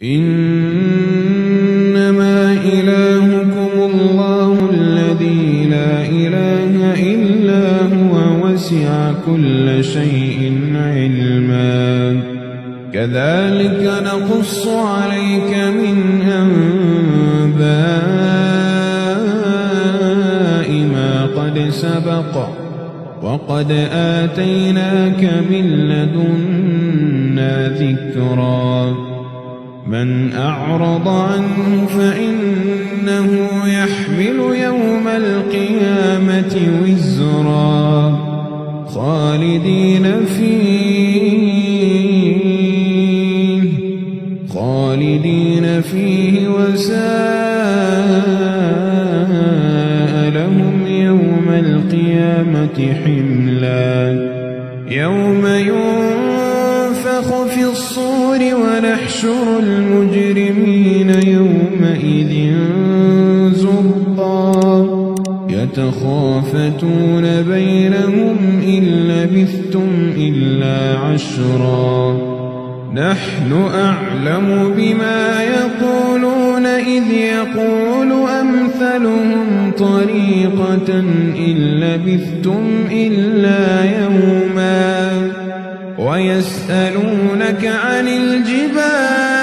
إنما إلهكم الله الذي لا إله إلا هو وسع كل شيء علما كذلك نقص عليك من أنباء ما قد سبق وقد آتيناك من لدنا ذكرا من أعرض عنه فإنه يحمل يوم القيامة وزرا خالدين فيه وساء لهم يوم القيامة حملا يوم ينفخ في الصور ونحشر المجرمين يومئذ زرقا يتخافتون بينهم إن لبثتم إلا عشرا نحن أعلم بما يقولون إذ يقول أمثلهم طريقة إن لبثتم إلا يوما ويسألونك عن الجبال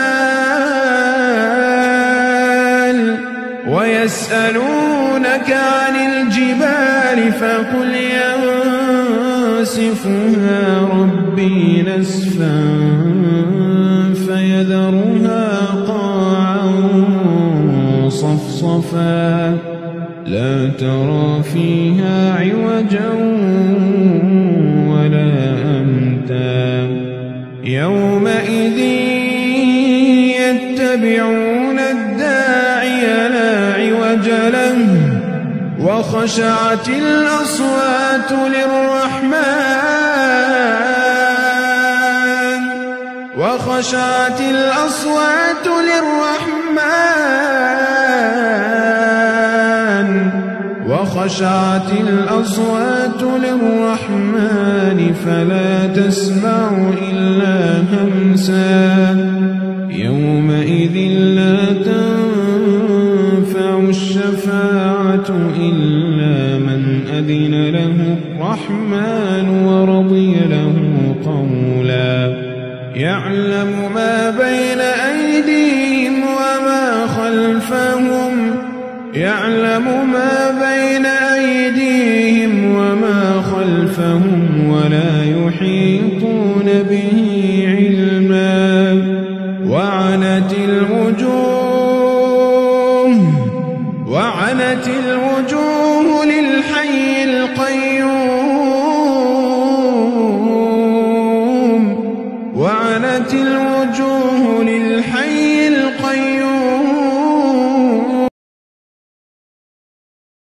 فقل ينسفها ربي نسفا فيذرها قاعا صفصفا لا ترى فيها عوجا ولا أمتا يومئذ يتبعون الداعي لا عوج له وخشعت الأصوات للرحمن فلا تسمع إلا همسا يومئذ لا تنفع الشفاعة إلا من أذن له الرحمن ورضي له قولا يعلم ما بين أيديهم وما خلفهم ولا يحيطون به علما وعنت الوجوه للحي القيوم